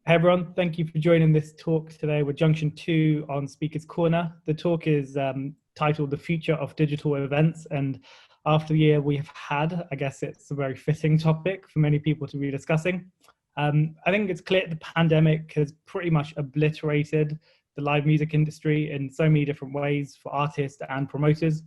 Hey everyone, thank you for joining this talk today with Junction 2 on Speaker's Corner. The talk is titled The Future of Digital Events, and after the year we have had, I guess it's a very fitting topic for many people to be discussing. I think it's clear the pandemic has pretty much obliterated the live music industry in so many different ways for artists and promoters.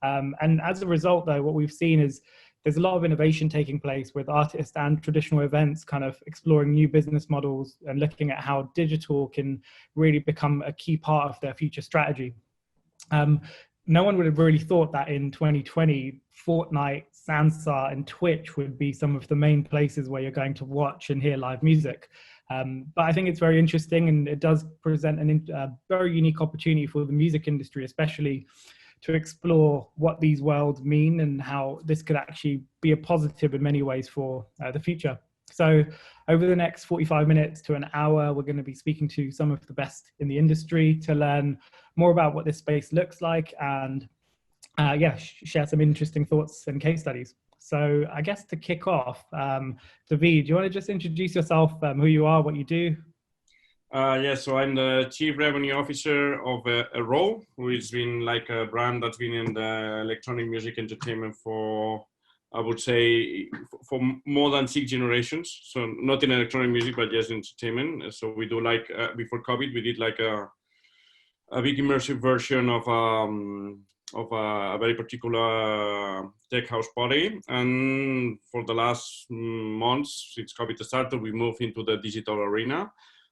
And as a result though, what we've seen is there's a lot of innovation taking place with artists and traditional events kind of exploring new business models and looking at how digital can really become a key part of their future strategy. No one would have really thought that in 2020, Fortnite, Sansar, and Twitch would be some of the main places where you're going to watch and hear live music. But I think it's very interesting, and it does present a very unique opportunity for the music industry, especially to explore what these worlds mean and how this could actually be a positive in many ways for the future. So over the next 45 minutes to an hour, we're going to be speaking to some of the best in the industry to learn more about what this space looks like and share some interesting thoughts and case studies. So I guess to kick off, David, do you want to just introduce yourself, who you are, what you do? So I'm the Chief Revenue Officer of Elrow, who has been like a brand that's been in the electronic music entertainment for, I would say, for more than 6 generations. So not in electronic music, but just entertainment. So we do like, before COVID, we did like a big immersive version of a very particular tech house party. And for the last months, since COVID started, we moved into the digital arena.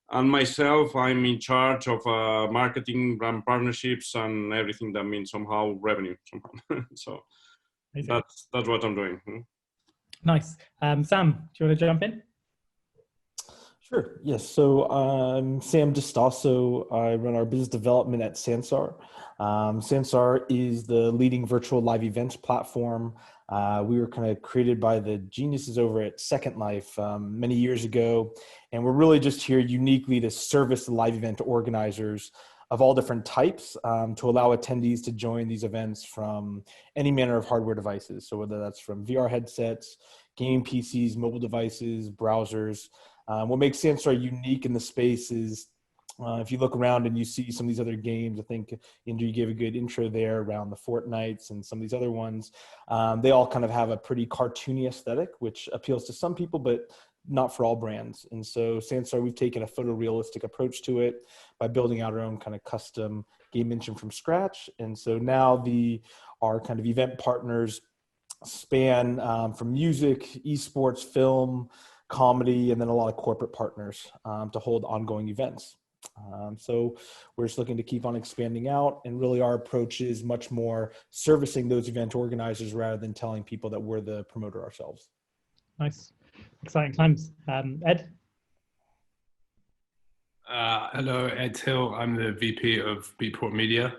And myself, I'm in charge of marketing, brand partnerships, and everything that means somehow revenue. So that's what I'm doing. Nice. Sam, do you want to jump in? Sure. Yes. So I'm Sam Distaso. I run our business development at Sansar. Sansar is the leading virtual live events platform. We were kind of created by the geniuses over at Second Life many years ago, and we're really just here uniquely to service the live event organizers of all different types to allow attendees to join these events from any manner of hardware devices. So whether that's from VR headsets, gaming PCs, mobile devices, browsers. What makes Sansar unique in the space is if you look around and you see some of these other games, I think, Inder, you gave a good intro there around the Fortnites and some of these other ones. They all kind of have a pretty cartoony aesthetic, which appeals to some people, but not for all brands. And so Sansar, we've taken a photorealistic approach to it by building out our own kind of custom game engine from scratch. And so now our kind of event partners span from music, esports, film, comedy, and then a lot of corporate partners to hold ongoing events. So we're just looking to keep on expanding out, and really our approach is much more servicing those event organizers rather than telling people that we're the promoter ourselves. Nice. Exciting times. Ed? Hello, Ed Hill. I'm the VP of Beatport Media.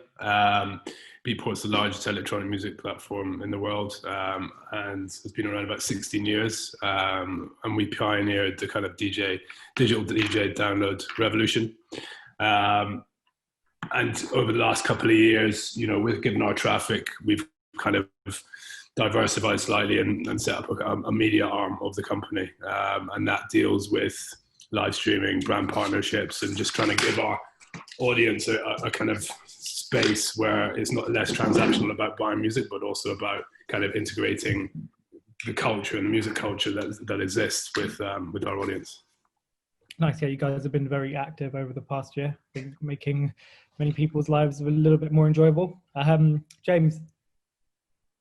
Beatport's the largest electronic music platform in the world and has been around about 16 years. And we pioneered the kind of digital DJ download revolution. And over the last couple of years, given our traffic, we've kind of diversified slightly and set up a media arm of the company. And that deals with live streaming, brand partnerships, and just trying to give our audience a kind of space where it's not less transactional about buying music, but also about kind of integrating the culture and the music culture that exists with our audience. Nice. Yeah, you guys have been very active over the past year, making many people's lives a little bit more enjoyable. James.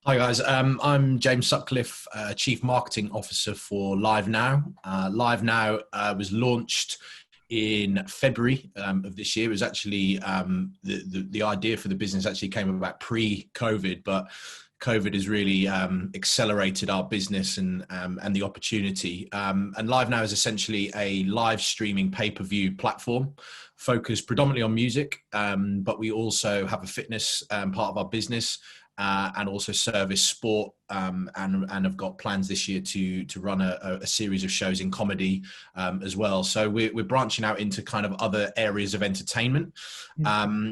Hi guys, I'm James Sutcliffe, Chief Marketing Officer for LiveNow. LiveNow was launched in February of this year. It was actually the idea for the business actually came about pre-COVID, but COVID has really accelerated our business and the opportunity. And LiveNow is essentially a live streaming pay-per-view platform focused predominantly on music, but we also have a fitness part of our business. And also service sport, and have got plans this year to run a series of shows in comedy as well. So we're branching out into kind of other areas of entertainment.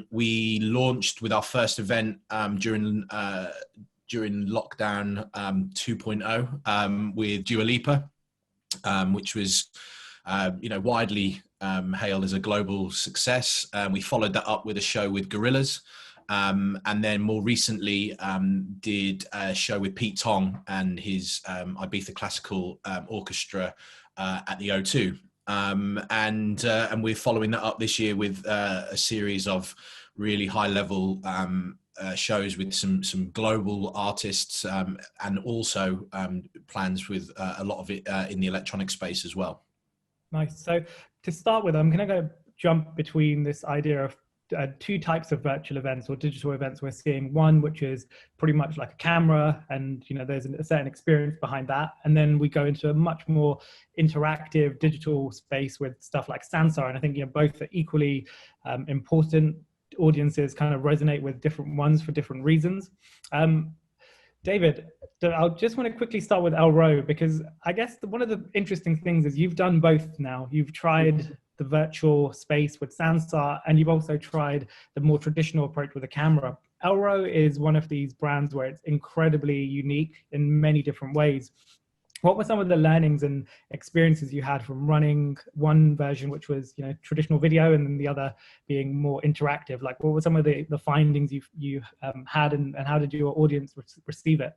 We launched with our first event during lockdown 2.0 with Dua Lipa, which was widely hailed as a global success. We followed that up with a show with Gorillaz. And then more recently did a show with Pete Tong and his Ibiza Classical Orchestra at the O2. And we're following that up this year with a series of really high-level shows with some global artists, and also plans with a lot of it in the electronic space as well. Nice. So to start with, I'm going to jump between this idea of two types of virtual events or digital events we're seeing. One which is pretty much like a camera, and there's a certain experience behind that, and then we go into a much more interactive digital space with stuff like Sansar, and I think both are equally important. Audiences kind of resonate with different ones for different reasons. David, I just want to quickly start with Elrow, because I guess one of the interesting things is you've done both now. You've tried the virtual space with Sansar, and you've also tried the more traditional approach with a camera. Elrow is one of these brands where it's incredibly unique in many different ways. What were some of the learnings and experiences you had from running one version, which was traditional video, and then the other being more interactive? Like, what were some of the findings you had, and how did your audience receive it?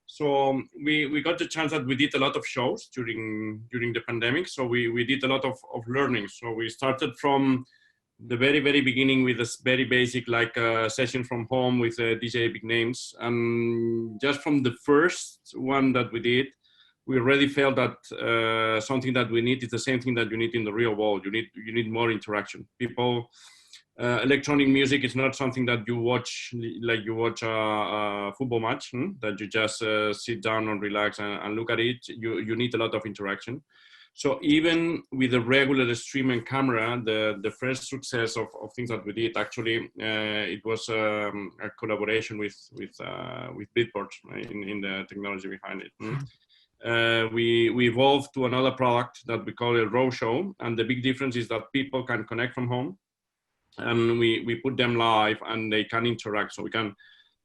So we got the chance that we did a lot of shows during the pandemic. So we did a lot of learning. So we started from the very beginning with a very basic session from home with DJ big names, and just from the first one that we did, we already felt that something that we need is the same thing that you need in the real world. You need more interaction. People. Electronic music is not something that you watch like you watch a football match, that you just sit down and relax and look at it. You need a lot of interaction. So even with a regular streaming camera, the first success of things that we did, actually, it was a collaboration with Beatport in the technology behind it. We evolved to another product that we call Elrow Show, and the big difference is that people can connect from home. And we put them live and they can interact. So we can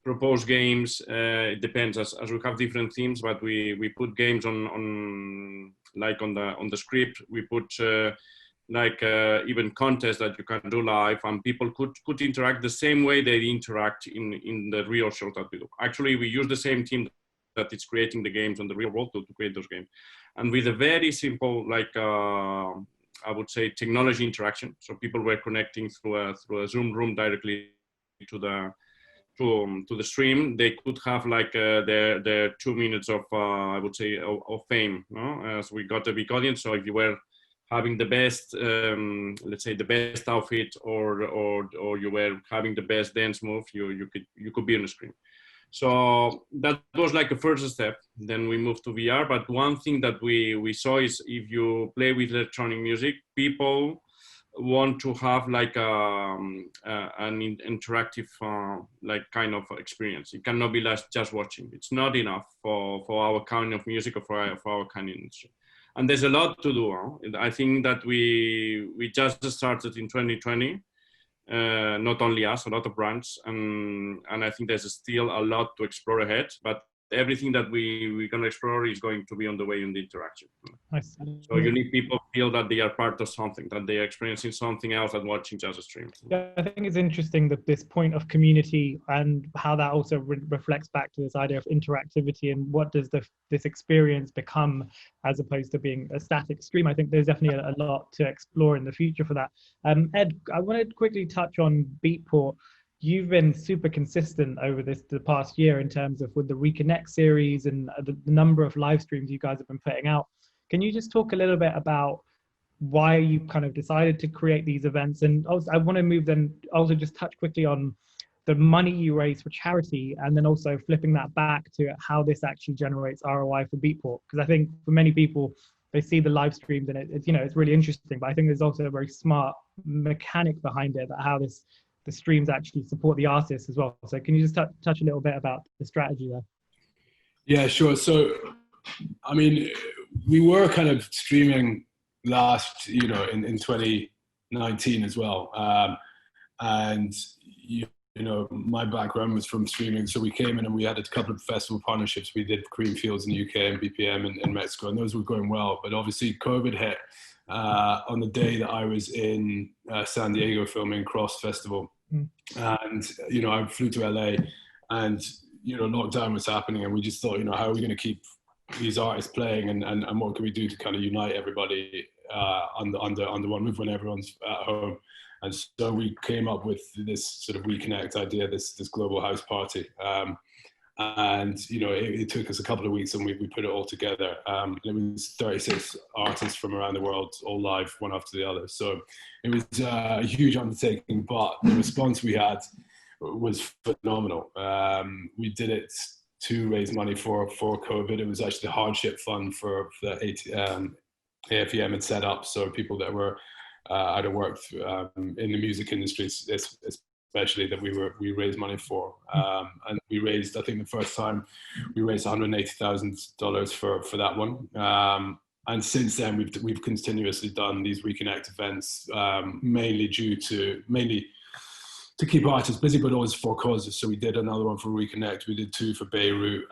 propose games. It depends, as we have different themes, but we put games on the script. We put even contests that you can do live, and people could interact the same way they interact in the real shows that we do. Actually, we use the same team that is creating the games on the real world to create those games, and with a very simple I would say technology interaction. So people were connecting through a Zoom room directly to the stream. They could have their 2 minutes of I would say of fame. As we got a big audience. So if you were having the best, let's say the best outfit, or you were having the best dance move, you could be on the screen. So that was like a first step. Then we moved to VR. But one thing that we saw is if you play with electronic music, people want to have an interactive kind of experience. It cannot be just watching. It's not enough for our kind of music or for our kind of industry. And there's a lot to do. I think that we just started in 2020. Not only us, a lot of brands, and I think there's still a lot to explore ahead, but everything that we're going to explore is going to be on the way in the interaction. Nice. So you need people to feel that they are part of something, that they are experiencing something else than watching just a stream. Yeah, I think it's interesting that this point of community and how that also reflects back to this idea of interactivity and what does this experience become as opposed to being a static stream. I think there's definitely a lot to explore in the future for that. Ed, I wanted to quickly touch on Beatport. You've been super consistent over the past year in terms of with the Reconnect series and the number of live streams you guys have been putting out. Can you just talk a little bit about why you kind of decided to create these events? And also, I want to move then also just touch quickly on the money you raise for charity, and then also flipping that back to how this actually generates ROI for Beatport. Because I think for many people, they see the live streams and it's really interesting, but I think there's also a very smart mechanic behind it, that how the streams actually support the artists as well. So can you just touch a little bit about the strategy there? Yeah, sure. So, I mean, we were kind of streaming last, in 2019 as well. And, my background was from streaming. So we came in and we had a couple of festival partnerships. We did Creamfields in the UK and BPM in Mexico, and those were going well. But obviously COVID hit. on the day that I was in San Diego filming Cross Festival. And, I flew to LA and, lockdown was happening, and we just thought, how are we going to keep these artists playing, and what can we do to kind of unite everybody under one roof when everyone's at home. And so we came up with this sort of WeConnect idea, this global house party. And, it took us a couple of weeks, and we put it all together. It was 36 artists from around the world, all live, one after the other. So it was a huge undertaking, but the response we had was phenomenal. We did it to raise money for COVID. It was actually the hardship fund for the AFEM had set up. So people that were out of work in the music industry, especially, that we raised money for, and we raised, I think the first time we raised $180,000 for that one, and since then we've continuously done these WeConnect events, mainly to keep artists busy, but always for causes. So we did another one for WeConnect, we did 2 for Beirut,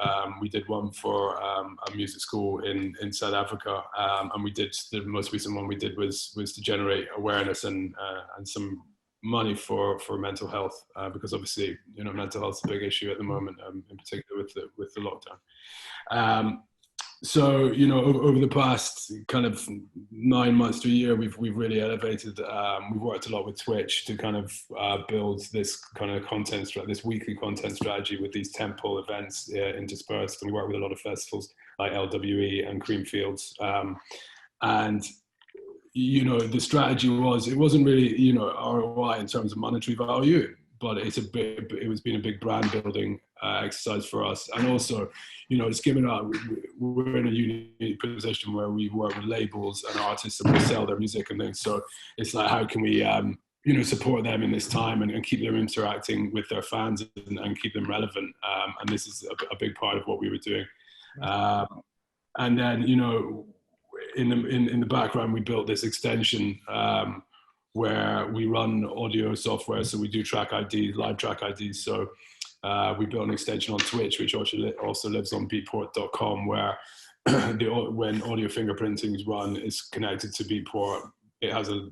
we did one for a music school in South Africa, and we did, the most recent one we did was to generate awareness and some money for mental health, because obviously mental health is a big issue at the moment, in particular with the lockdown. So over the past kind of 9 months to a year, we've really elevated. We've worked a lot with Twitch to kind of build this kind of this weekly content strategy with these tentpole events interspersed, and we work with a lot of festivals like LWE and Creamfields, and the strategy it wasn't really, ROI in terms of monetary value, but it was been a big brand building exercise for us. And also, it's given out, we're in a unique position where we work with labels and artists and we sell their music and things. So it's like, how can we, support them in this time and keep them interacting with their fans and keep them relevant. And this is a big part of what we were doing. And then, in the background, we built this extension where we run audio software. So we do track IDs, live track IDs. So we built an extension on Twitch, which also lives on Beatport.com, where when audio fingerprinting is run, it's connected to Beatport. It has a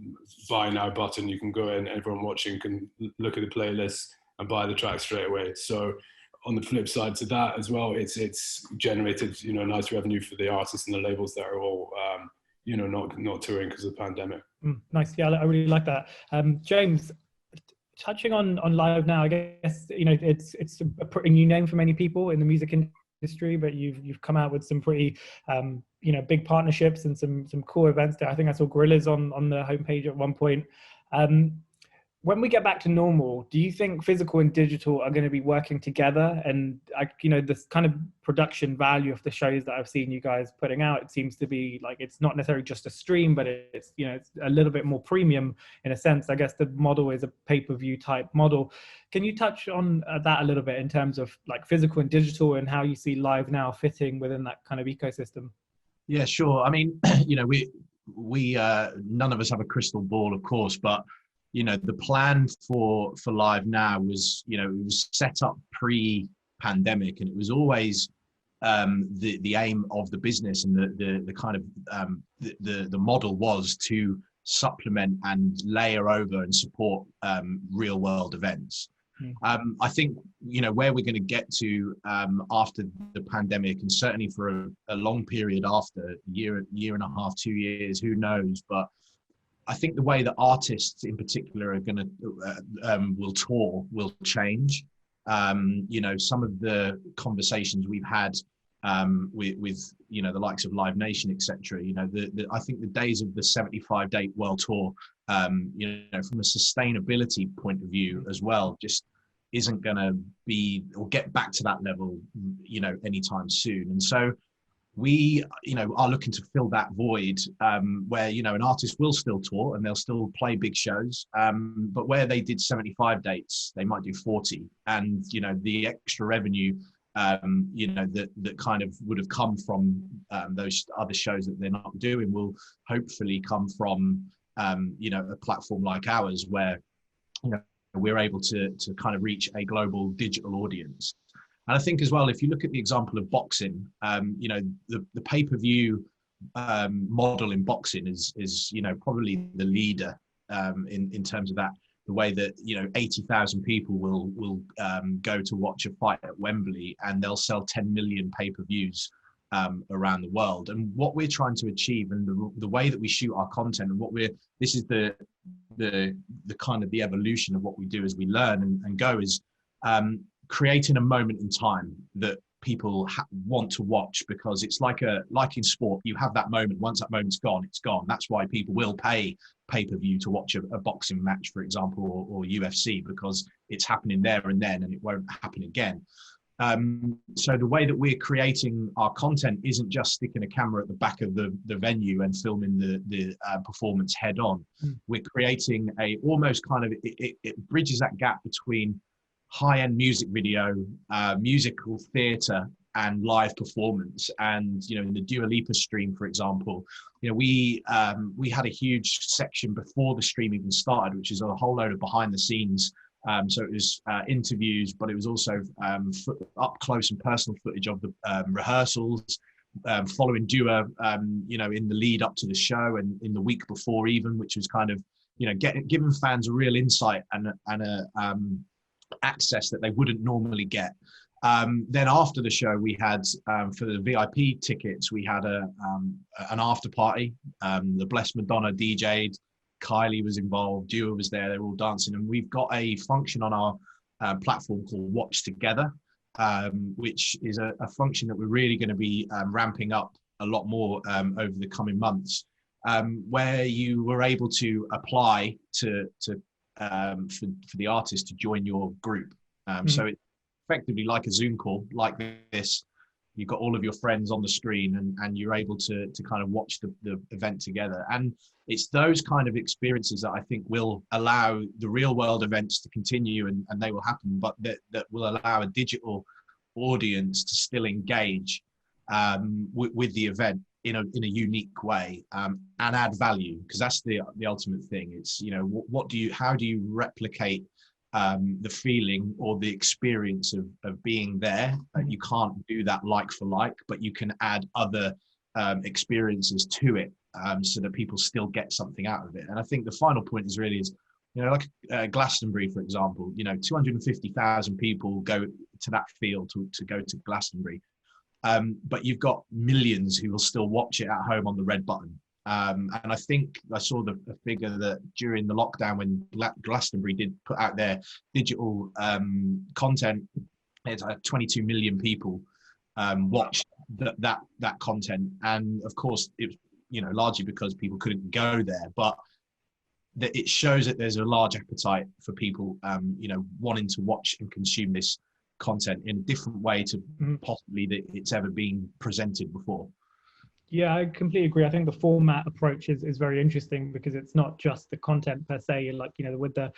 buy now button. You can go in, everyone watching can look at the playlist and buy the track straight away. So on the flip side to that as well, it's generated nice revenue for the artists and the labels that are all not touring because of the pandemic. Nice, yeah, I really like that. James, touching on LiveNow, I guess it's a pretty new name for many people in the music industry, but you've come out with some pretty big partnerships and some cool events there. I think I saw Gorillas on the homepage at one point. When we get back to normal, do you think physical and digital are going to be working together? And this kind of production value of the shows that I've seen you guys putting out, it seems to be like it's not necessarily just a stream, but it's it's a little bit more premium in a sense. I guess the model is a pay-per-view type model. Can you touch on that a little bit in terms of like physical and digital and how you see LiveNow fitting within that kind of ecosystem? Yeah, sure. I mean, we none of us have a crystal ball, of course, but the plan for LiveNow was, it was set up pre-pandemic, and it was always the aim of the business, and the kind of the model was to supplement and layer over and support real world events. I think where we're going to get to after the pandemic, and certainly for a long period after, year and a half, 2 years, who knows, but I think the way that artists in particular are going to will tour will change. Some of the conversations we've had with the likes of Live Nation, etc. I think the days of the 75-date world tour, from a sustainability point of view as well, just isn't going to be or get back to that level, anytime soon. And so we, are looking to fill that void where, an artist will still tour and they'll still play big shows, but where they did 75 dates, they might do 40. And, the extra revenue, that kind of would have come from those other shows that they're not doing will hopefully come from, a platform like ours where, we're able to kind of reach a global digital audience. And I think as well, if you look at the example of boxing, the pay-per-view model in boxing is you know, probably the leader in terms of that. The way that, you know, 80,000 people will go to watch a fight at Wembley, and they'll sell 10 million pay-per-views around the world. And what we're trying to achieve, and the way that we shoot our content, and this is the kind of the evolution of what we do as we learn and go, is creating a moment in time that people want to watch, because it's like in sport, you have that moment. Once that moment's gone, it's gone. That's why people will pay pay-per-view to watch a boxing match, for example, or UFC, because it's happening there and then, and it won't happen again. So the way that we're creating our content isn't just sticking a camera at the back of the venue and filming the performance head on. We're creating almost kind of, it bridges that gap between high-end music video, musical theatre, and live performance. And, you know, in the Dua Lipa stream, for example, you know, we had a huge section before the stream even started, which is a whole load of behind the scenes. So it was interviews, but it was also up close and personal footage of the rehearsals, following Dua, you know, in the lead up to the show and in the week before even, which was kind of, you know, giving fans a real insight and access that they wouldn't normally get. Then after the show, we had, for the VIP tickets, we had an after party. The Blessed Madonna DJ'd, Kylie was involved, Dua was there, they were all dancing. And we've got a function on our platform called Watch Together, which is a function that we're really going to be ramping up a lot more over the coming months, where you were able to apply for the artist to join your group. So it's effectively like a Zoom call like this. You've got all of your friends on the screen, and you're able to kind of watch the event together. And it's those kind of experiences that I think will allow the real world events to continue, and they will happen, but that will allow a digital audience to still engage with the event in a unique way, and add value, because that's the ultimate thing. It's, you know, how do you replicate the feeling or the experience of being there? You can't do that like for like, but you can add other experiences to it, so that people still get something out of it. And I think the final point is, you know, like Glastonbury, for example, you know, 250,000 people go to that field to go to Glastonbury. But you've got millions who will still watch it at home on the red button. And I think I saw the figure that during the lockdown, when Glastonbury did put out their digital content, it's 22 million people watched that content. And of course, it was, you know, largely because people couldn't go there, but that it shows that there's a large appetite for people, you know, wanting to watch and consume this content in a different way to possibly that it's ever been presented before. Yeah, I completely agree. I think the format approach is very interesting, because it's not just the content per se, like, you know, with the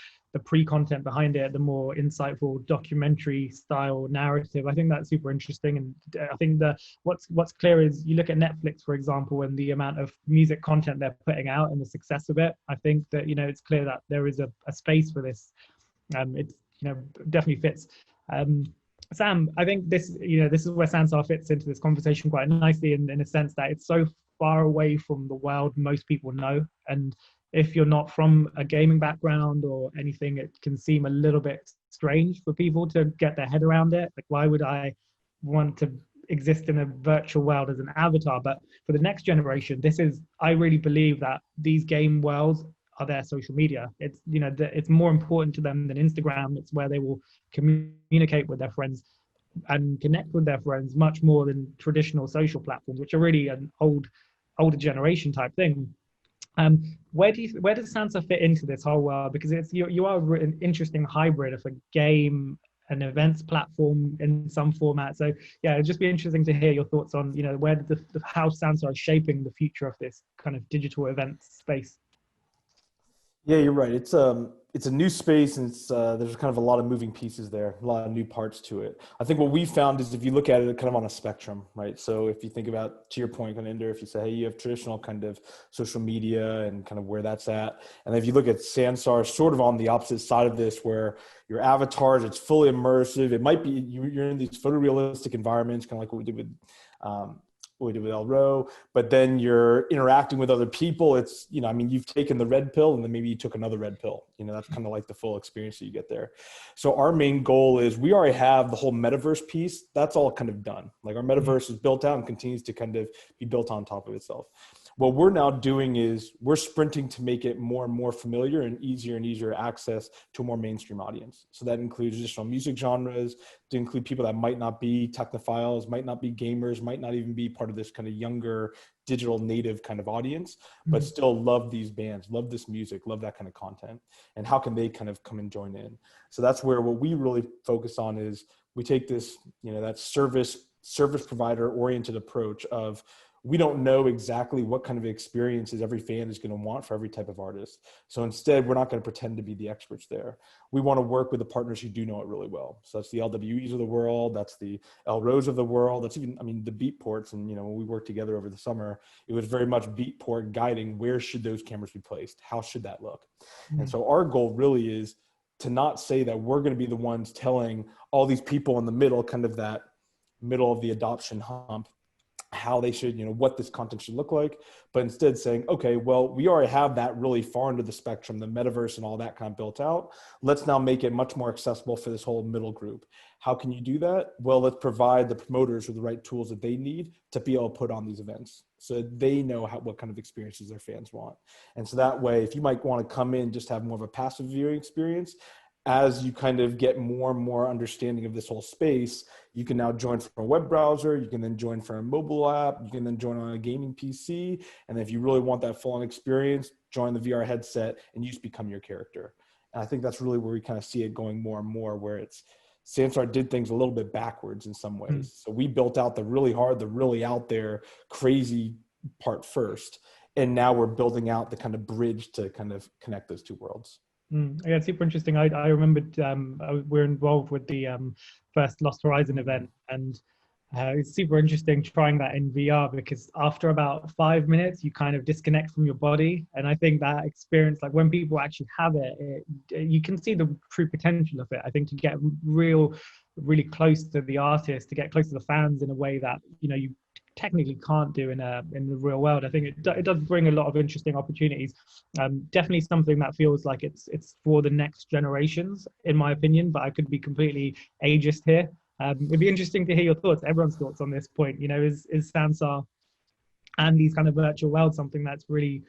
pre-content behind it, the more insightful documentary style narrative. I think that's super interesting. And I think what's clear is, you look at Netflix, for example, and the amount of music content they're putting out and the success of it. I think that, you know, it's clear that there is a space for this. It's, you know, definitely fits. Sam, I think this is where Sansar fits into this conversation quite nicely, in a sense that it's so far away from the world most people know. And if you're not from a gaming background or anything, it can seem a little bit strange for people to get their head around it. Like, why would I want to exist in a virtual world as an avatar? But for the next generation, I really believe that these game worlds are their social media. It's, you know, it's more important to them than Instagram. It's where they will communicate with their friends and connect with their friends much more than traditional social platforms, which are really an older generation type thing. Where does Sansar fit into this whole world? Because you are an interesting hybrid of a game and events platform in some format. So yeah, it'd just be interesting to hear your thoughts on, you know, how Sansar is shaping the future of this kind of digital events space. Yeah, you're right. It's a new space, and there's kind of a lot of moving pieces there, a lot of new parts to it. I think what we found is, if you look at it kind of on a spectrum, right? So if you think about, to your point, kind of, Inder, if you say, hey, you have traditional kind of social media and kind of where that's at. And if you look at Sansar, sort of on the opposite side of this, where your avatars, it's fully immersive. It might be, you're in these photorealistic environments, kind of like what we did with what we did with Elrow, but then you're interacting with other people. It's, you know, I mean, you've taken the red pill and then maybe you took another red pill, you know, that's kind of like the full experience that you get there. So our main goal is we already have the whole metaverse piece. That's all kind of done. Like our metaverse is built out and continues to kind of be built on top of itself. What we're now doing is we're sprinting to make it more and more familiar and easier access to a more mainstream audience. So that includes additional music genres, to include people that might not be technophiles, might not be gamers, might not even be part of this kind of younger digital native kind of audience, but still love these bands, love this music, love that kind of content. And how can they kind of come and join in? So that's where what we really focus on is we take this, you know, that service provider oriented approach of, we don't know exactly what kind of experiences every fan is going to want for every type of artist. So instead, we're not going to pretend to be the experts there. We want to work with the partners who do know it really well. So that's the LWEs of the world. That's the Elrows of the world. That's even, I mean, the Beatports. And, you know, when we worked together over the summer, it was very much Beatport guiding where should those cameras be placed? How should that look? And so our goal really is to not say that we're going to be the ones telling all these people in the middle, kind of that middle of the adoption hump, how they should, you know, what this content should look like, but instead saying, okay, well, we already have that really far into the spectrum, the metaverse and all that kind of built out. Let's now make it much more accessible for this whole middle group. How can you do that? Well, let's provide the promoters with the right tools that they need to be able to put on these events so they know what kind of experiences their fans want. And so that way, if you might want to come in, just have more of a passive viewing experience, as you kind of get more and more understanding of this whole space, you can now join from a web browser, you can then join from a mobile app, you can then join on a gaming PC. And if you really want that full-on experience, join the VR headset and you just become your character. And I think that's really where we kind of see it going more and more, where it's, Sansar did things a little bit backwards in some ways. So we built out the really hard, the really out there, crazy part first. And now we're building out the kind of bridge to kind of connect those two worlds. Yeah, super interesting. I remembered we're involved with the first Lost Horizon event, and it's super interesting trying that in VR, because after about 5 minutes, you kind of disconnect from your body. And I think that experience, like when people actually have it, you can see the true potential of it. I think to get really close to the artist, to get close to the fans in a way that, you know, you technically can't do in the real world. I think it does bring a lot of interesting opportunities. Definitely something that feels like it's for the next generations, in my opinion, but I could be completely ageist here. It'd be interesting to hear your thoughts, everyone's thoughts on this point. You know, is Sansar and these kind of virtual worlds something that's really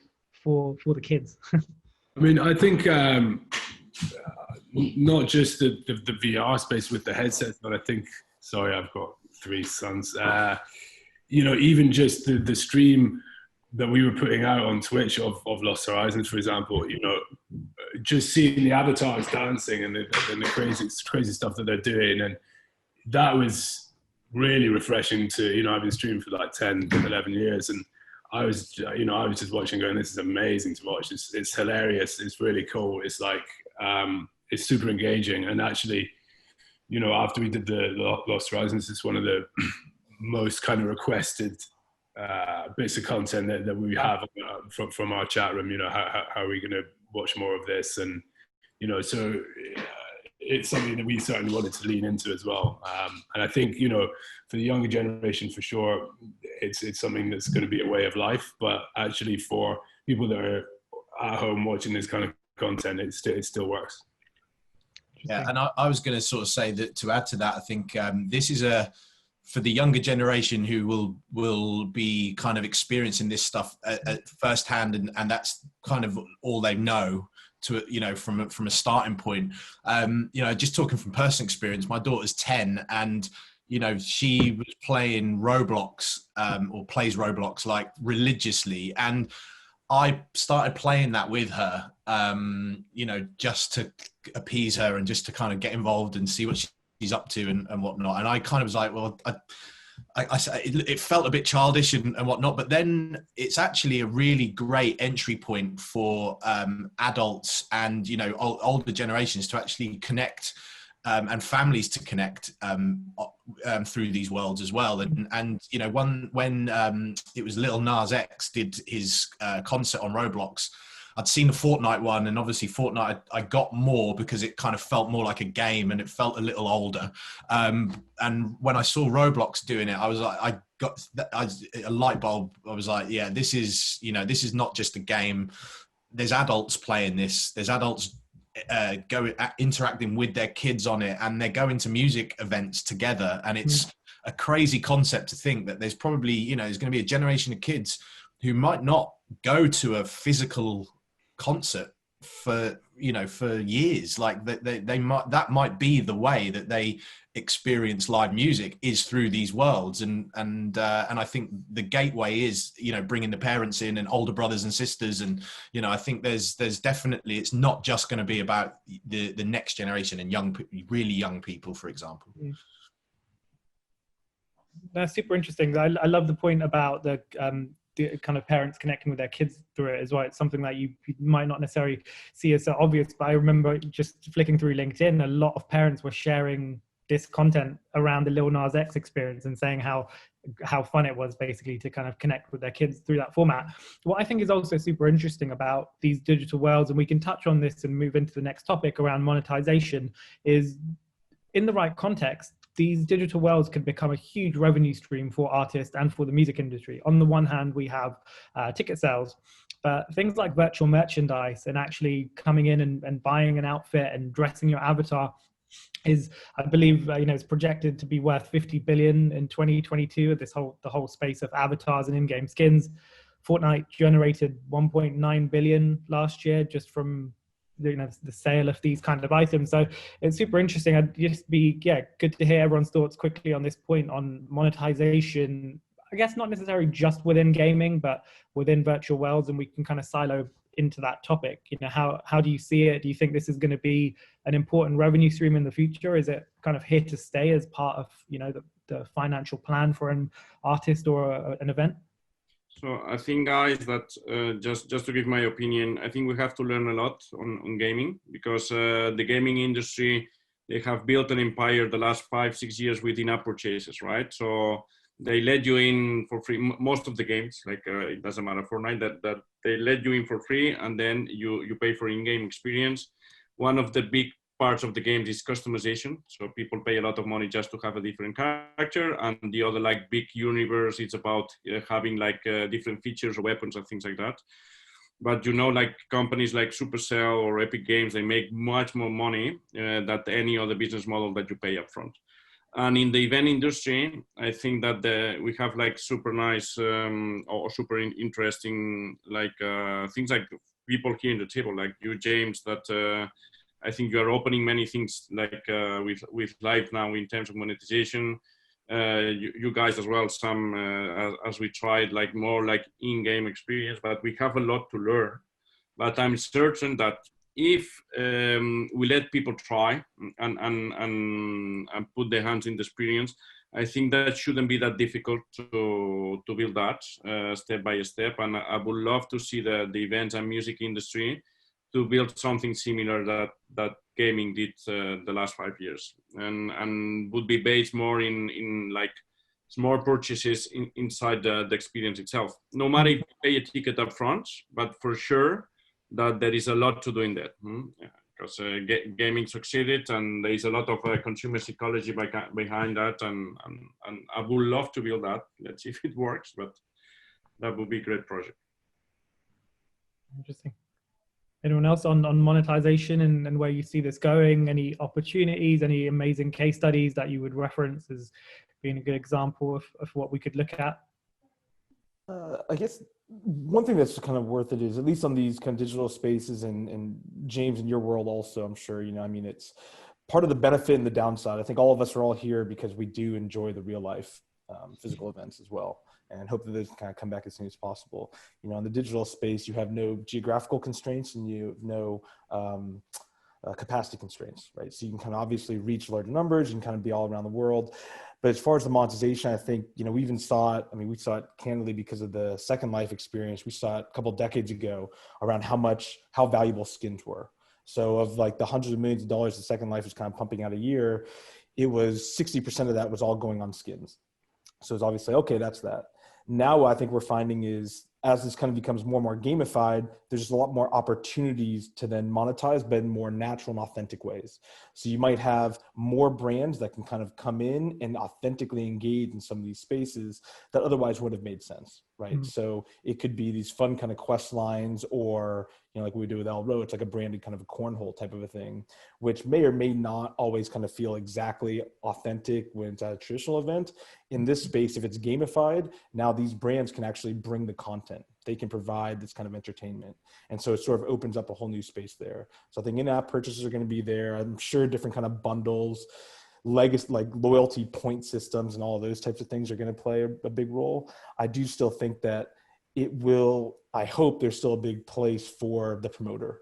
for the kids? I mean, I think not just the VR space with the headsets, but I think, sorry, I've got 3 sons. You know, even just the stream that we were putting out on Twitch of Lost Horizons, for example, you know, just seeing the avatars dancing and the crazy stuff that they're doing. And that was really refreshing to, you know, I've been streaming for like 10, 11 years. And I was just watching going, this is amazing to watch. It's hilarious. It's really cool. It's like, it's super engaging. And actually, you know, after we did the Lost Horizons, it's one of the most kind of requested bits of content that we have from our chat room. You know, how are we going to watch more of this? And, you know, so it's something that we certainly wanted to lean into as well. And I think, you know, for the younger generation, for sure, it's something that's going to be a way of life. But actually for people that are at home watching this kind of content, it still works. Yeah, and I was going to sort of say that, to add to that, I think this is for the younger generation who will be kind of experiencing this stuff at firsthand, and that's kind of all they know, to, you know, from a starting point. You know, just talking from personal experience, my daughter's 10, and, you know, she was playing Roblox, or plays Roblox like religiously, and I started playing that with her, you know, just to appease her and just to kind of get involved and see what she's up to and whatnot. And I kind of was like, well, it felt a bit childish and whatnot, but then it's actually a really great entry point for adults and, you know, older generations to actually connect, and families to connect through these worlds as well. And you know, when it was Lil Nas X did his concert on Roblox, I'd seen the Fortnite one, and obviously Fortnite I got more because it kind of felt more like a game and it felt a little older. And when I saw Roblox doing it, I was like, got a light bulb. I was like, yeah, this is, you know, this is not just a game. There's adults playing this. There's adults interacting with their kids on it, and they're going to music events together. And it's a crazy concept to think that there's probably, you know, there's going to be a generation of kids who might not go to a physical concert for, you know, for years. Like they might, that might be the way that they experience live music, is through these worlds. And I think the gateway is, you know, bringing the parents in and older brothers and sisters. And, you know, I think there's definitely, it's not just going to be about the next generation and really young people, for example. That's super interesting. I love the point about the kind of parents connecting with their kids through it as well. It's something that you might not necessarily see as so obvious, but I remember just flicking through LinkedIn, a lot of parents were sharing this content around the Lil Nas X experience and saying how fun it was basically to kind of connect with their kids through that format. What I think is also super interesting about these digital worlds, and we can touch on this and move into the next topic around monetization, is in the right context, these digital worlds can become a huge revenue stream for artists and for the music industry. On the one hand, we have ticket sales, but things like virtual merchandise and actually coming in and buying an outfit and dressing your avatar is, I believe, you know, it's projected to be worth 50 billion in 2022. The whole space of avatars and in-game skins. Fortnite generated 1.9 billion last year just from, you know, the sale of these kind of items. So it's super interesting. I'd just be good to hear everyone's thoughts quickly on this point on monetization. I guess not necessarily just within gaming, but within virtual worlds, and we can kind of silo into that topic. You know, how do you see it? Do you think this is going to be an important revenue stream in the future? Is it kind of here to stay as part of, you know, the financial plan for an artist or an event? So I think, guys, that just to give my opinion, I think we have to learn a lot on gaming, because the gaming industry, they have built an empire the last 5-6 years with in-app purchases, right? So they let you in for free. Most of the games, like it doesn't matter, Fortnite, that they let you in for free, and then you pay for in-game experience. One of the big parts of the games is customization. So people pay a lot of money just to have a different character. And the other, like, big universe, it's about having like different features, weapons and things like that. But, you know, like companies like Supercell or Epic Games, they make much more money than any other business model that you pay upfront. And in the event industry, I think that we have like super nice or super interesting like things like people here in the table, like you, James, that I think you are opening many things like with LiveNow in terms of monetization. You guys as well, some as we tried like more like in-game experience, but we have a lot to learn. But I'm certain that if we let people try and put their hands in the experience, I think that shouldn't be that difficult to build that step by step. And I would love to see the events and music industry to build something similar that gaming did the last 5 years, and would be based more in like small purchases inside the experience itself. No matter if you pay a ticket up front, but for sure that there is a lot to do in that. Because gaming succeeded, and there is a lot of consumer psychology behind that, and I would love to build that. Let's see if it works, but that would be a great project. Interesting. Anyone else on monetization and where you see this going? Any opportunities, any amazing case studies that you would reference as being a good example of what we could look at? I guess one thing that's kind of worth it is, at least on these kind of digital spaces, and James, in your world also, I'm sure, you know, I mean, it's part of the benefit and the downside. I think all of us are all here because we do enjoy the real life physical events as well, and hope that those kind of come back as soon as possible. You know, in the digital space, you have no geographical constraints and you have no capacity constraints, right? So you can kind of obviously reach larger numbers, you can kind of be all around the world. But as far as the monetization, I think, you know, we even saw it, I mean, we saw it candidly because of the Second Life experience. We saw it a couple of decades ago around how valuable skins were. So of like the hundreds of millions of dollars the Second Life was kind of pumping out a year, it was 60% of that was all going on skins. So it's obviously, okay, that's that. Now what I think we're finding is as this kind of becomes more and more gamified, there's just a lot more opportunities to then monetize, but in more natural and authentic ways. So you might have more brands that can kind of come in and authentically engage in some of these spaces that otherwise would have made sense, right? Mm. So it could be these fun kind of quest lines, or, like we do with Elrow, it's like a branded kind of a cornhole type of a thing, which may or may not always kind of feel exactly authentic when it's at a traditional event. In this space, if it's gamified, now these brands can actually bring the content. They can provide this kind of entertainment. And so it sort of opens up a whole new space there. So I think in-app purchases are going to be there. I'm sure different kind of bundles, legacy, like loyalty point systems and all of those types of things are going to play a big role. I do still think that I hope there's still a big place for the promoter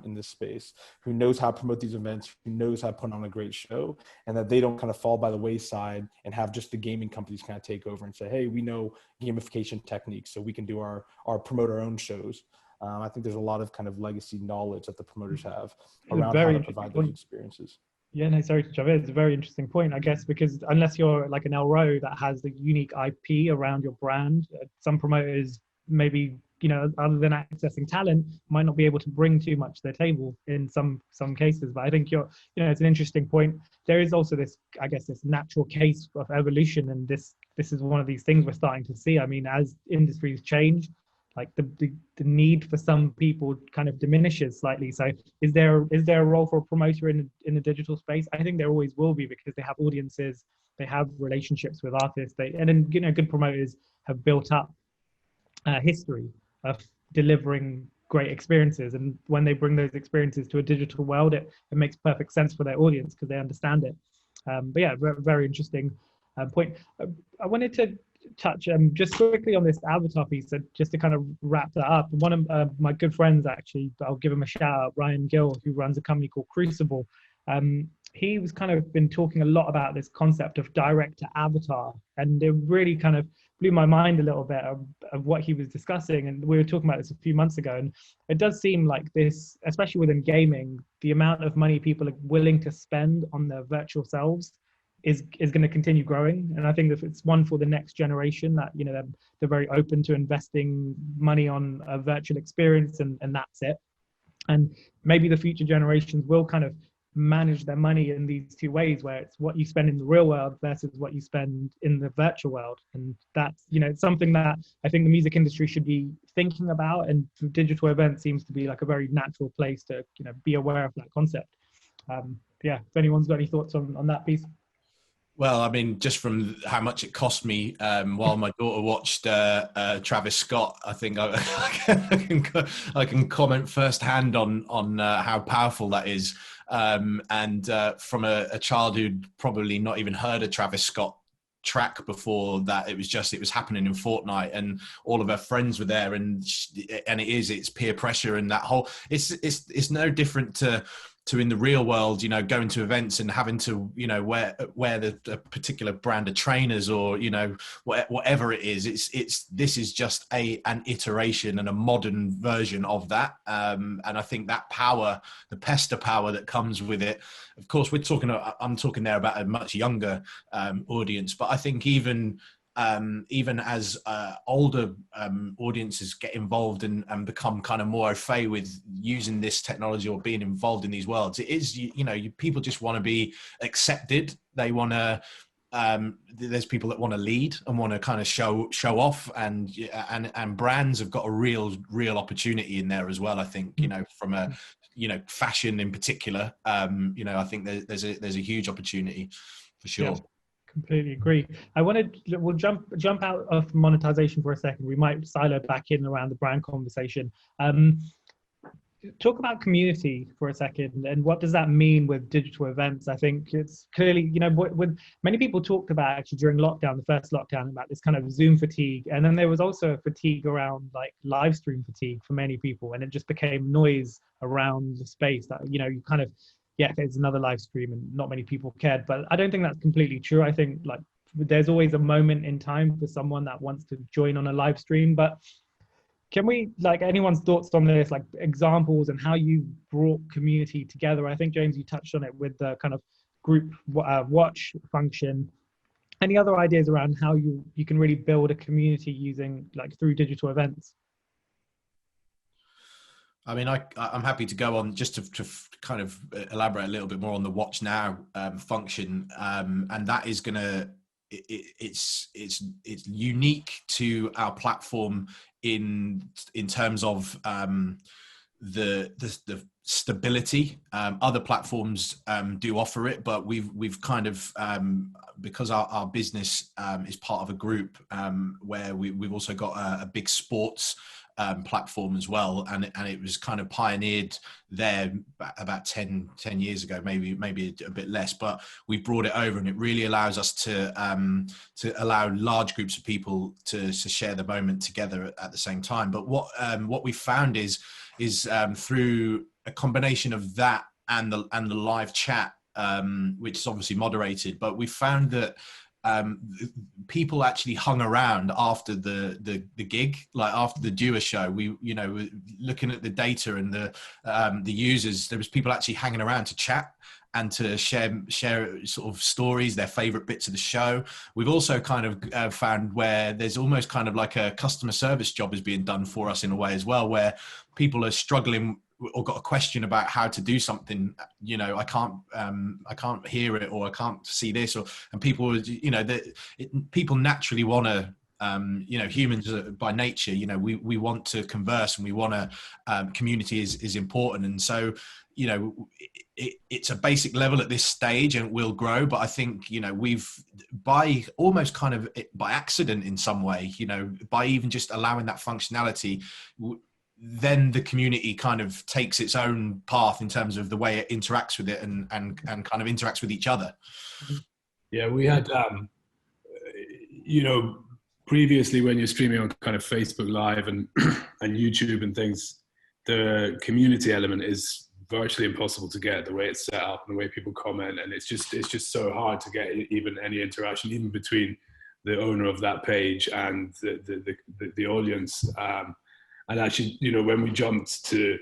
in this space, who knows how to promote these events, who knows how to put on a great show, and that they don't kind of fall by the wayside and have just the gaming companies kind of take over and say, hey, we know gamification techniques, so we can do our promote our own shows. I think there's a lot of kind of legacy knowledge that the promoters have around how to provide those experiences. Yeah, no, sorry to jump in. It's a very interesting point, I guess, because unless you're like an Elrow that has the unique IP around your brand, some promoters maybe, other than accessing talent, might not be able to bring too much to their table in some cases. But I think it's an interesting point. There is also this, I guess, this natural case of evolution, and this is one of these things we're starting to see. I mean, as industries change, like the need for some people kind of diminishes slightly. So is there a role for a promoter in the digital space? I think there always will be, because they have audiences, they have relationships with artists, and then good promoters have built up history of delivering great experiences, and when they bring those experiences to a digital world, it makes perfect sense for their audience because they understand it. But yeah, very interesting point. I wanted to touch just quickly on this avatar piece, just to kind of wrap that up. One of my good friends, actually, I'll give him a shout out, Ryan Gill, who runs a company called Crucible. He was kind of been talking a lot about this concept of direct to avatar, and it really kind of blew my mind a little bit of what he was discussing. And we were talking about this a few months ago, and it does seem like this, especially within gaming, the amount of money people are willing to spend on their virtual selves is going to continue growing. And I think if it's one for the next generation, that they're very open to investing money on a virtual experience, and that's it. And maybe the future generations will kind of manage their money in these two ways, where it's what you spend in the real world versus what you spend in the virtual world. And that's something that I think the music industry should be thinking about, and digital events seems to be like a very natural place to be aware of that concept. Yeah, if anyone's got any thoughts on that piece. Well, I mean, just from how much it cost me while my daughter watched Travis Scott, I think I can comment firsthand on how powerful that is. And from a child who'd probably not even heard a Travis Scott track before that, it was happening in Fortnite, and all of her friends were there, and it's peer pressure, and that whole it's no different to in the real world, going to events and having to, wear the particular brand of trainers, or, whatever it is. This is just an iteration and a modern version of that. And I think that power, the pester power that comes with it, of course, I'm talking there about a much younger audience, but I think even as older audiences get involved and become kind of more au fait with using this technology or being involved in these worlds, it is, people just want to be accepted. They want to, there's people that want to lead and want to kind of show off, and brands have got a real opportunity in there as well. I think, from a, fashion in particular, I think there's a huge opportunity for sure. Yeah. Completely agree. We'll jump out of monetization for a second. We might silo back in around the brand conversation. Talk about community for a second, and what does that mean with digital events? I think it's clearly, with many people talked about actually during lockdown, the first lockdown, about this kind of Zoom fatigue, and then there was also a fatigue around like live stream fatigue for many people, and it just became noise around the space that you kind of, yeah, it's another live stream and not many people cared. But I don't think that's completely true. I think like there's always a moment in time for someone that wants to join on a live stream. But can we, like, anyone's thoughts on this, like examples and how you brought community together? I think, James, you touched on it with the kind of group watch function. Any other ideas around how you can really build a community using, like, through digital events? I mean, I'm happy to go on just to kind of elaborate a little bit more on the Watch Now function, and that is going to it's unique to our platform in terms of the stability. Other platforms do offer it, but we've kind of because our business is part of a group where we've also got a big sports platform as well, and it was kind of pioneered there about 10 years ago, maybe a bit less, but we brought it over, and it really allows us to allow large groups of people to share the moment together at the same time. But what we found is through a combination of that and the live chat, which is obviously moderated, but we found that people actually hung around after the gig, like after the Dewar show. We, looking at the data and the users, there was people actually hanging around to chat and to share sort of stories, their favorite bits of the show. We've also kind of found where there's almost kind of like a customer service job is being done for us in a way as well, where people are struggling or got a question about how to do something, I can't hear it, or I can't see this, and people, people naturally want to, humans by nature, we want to converse, and we want to, community is important. And so, it's a basic level at this stage, and it will grow. But I think, we've, by almost kind of by accident in some way, by even just allowing that functionality, then the community kind of takes its own path in terms of the way it interacts with it and kind of interacts with each other. Yeah, we had, previously when you're streaming on kind of Facebook Live and YouTube and things, the community element is virtually impossible to get, the way it's set up and the way people comment, and it's just so hard to get even any interaction, even between the owner of that page and the audience. And actually, when we jumped to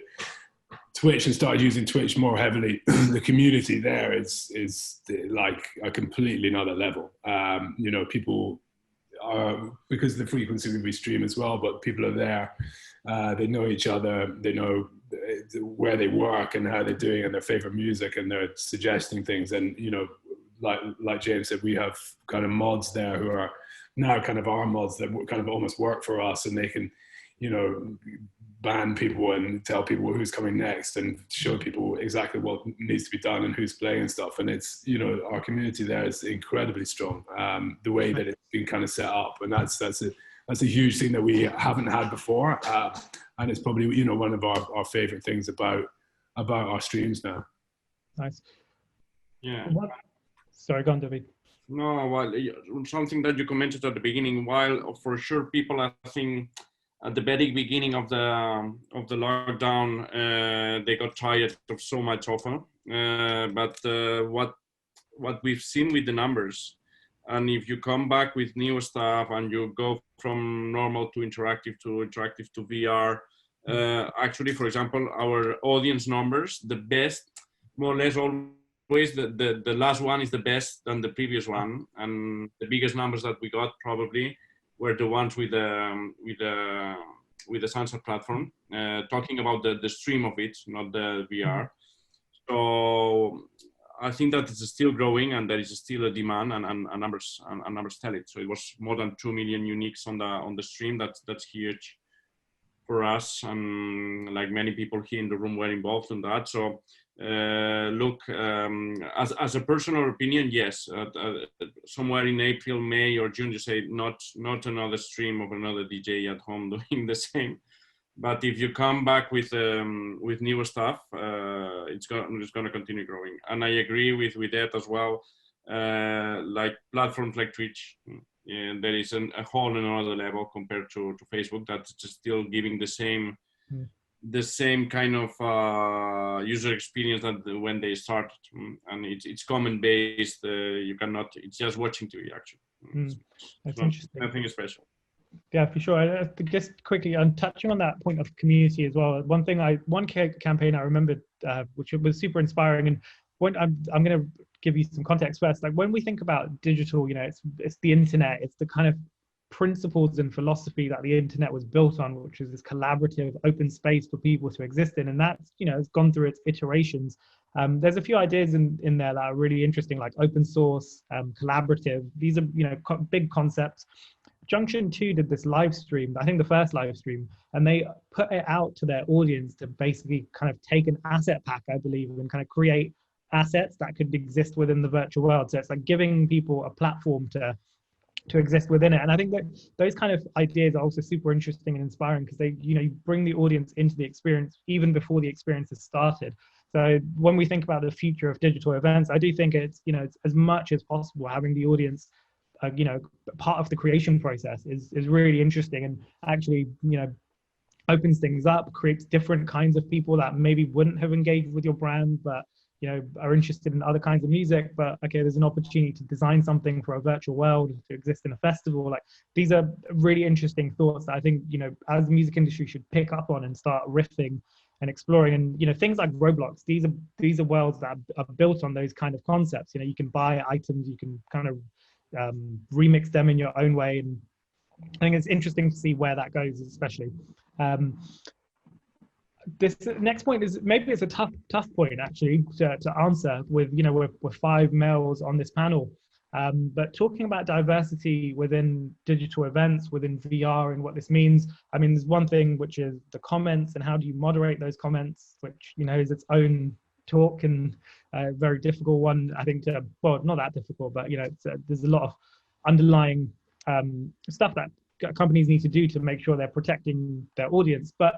Twitch and started using Twitch more heavily, the community there is like a completely another level. People are, because of the frequency we stream as well, but people are there, they know each other, they know where they work and how they're doing and their favorite music, and they're suggesting things. And, like James said, we have kind of mods there who are now kind of our mods that kind of almost work for us, and they can, ban people and tell people who's coming next and show people exactly what needs to be done and who's playing and stuff. And it's, our community there is incredibly strong, the way that it's been kind of set up. And that's a huge thing that we haven't had before. And it's probably, one of our favorite things about our streams now. Nice. Yeah. Sorry, go on, David. No, well, something that you commented at the beginning, while for sure people, I think, at the very beginning of the lockdown, they got tired of so much offer. But what we've seen with the numbers, and if you come back with new stuff and you go from normal to interactive to VR, actually, for example, our audience numbers, the best, more or less always the last one is the best than the previous one, and the biggest numbers that we got probably were the ones with the Sansar platform, talking about the stream of it, not the VR. So I think that it's still growing, and there is still a demand, and numbers tell it. So it was more than 2 million uniques on the stream. That's huge for us, and like many people here in the room were involved in that. So look, as a personal opinion, yes, somewhere in April, May, or June, you say not another stream of another DJ at home doing the same. But if you come back with newer stuff, it's going to continue growing. And I agree with that as well. Like platforms like Twitch, there is a whole another level compared to Facebook that's just still giving the same. The same kind of user experience that when they started, and it's comment based. You cannot. It's just watching TV actually. That's interesting. Nothing special. Yeah, for sure. I just quickly, I'm touching on that point of community as well. One campaign I remembered, which was super inspiring, and when I'm going to give you some context first. Like when we think about digital, it's the internet. It's the kind of principles and philosophy that the internet was built on, which is this collaborative open space for people to exist in. And that's, you know, it's gone through its iterations. There's a few ideas in there that are really interesting, like open source, collaborative. These are, you know, big concepts. Junction 2 did this live stream, I think the first live stream, and they put it out to their audience to basically kind of take an asset pack, I believe, and kind of create assets that could exist within the virtual world. So it's like giving people a platform to exist within it. And I think that those kind of ideas are also super interesting and inspiring, because they, you know, you bring the audience into the experience even before the experience has started. So when we think about the future of digital events, I do think it's, you know, it's as much as possible having the audience, you know, part of the creation process is really interesting, and actually, you know, opens things up, creates different kinds of people that maybe wouldn't have engaged with your brand, but, you know, are interested in other kinds of music. But okay, there's an opportunity to design something for a virtual world to exist in a festival. Like, these are really interesting thoughts that I think, you know, as the music industry should pick up on and start riffing and exploring. And, you know, things like Roblox, these are worlds that are built on those kind of concepts. You know, you can buy items, you can kind of remix them in your own way, and I think it's interesting to see where that goes, especially. This next point is, maybe it's a tough point actually to answer with, you know, we're 5 males on this panel, but talking about diversity within digital events, within VR, and what this means. I mean, there's one thing which is the comments and how do you moderate those comments, which, you know, is its own talk, and a very difficult one, I think, to, well, not that difficult, but, you know, there's a lot of underlying stuff that companies need to do to make sure they're protecting their audience. But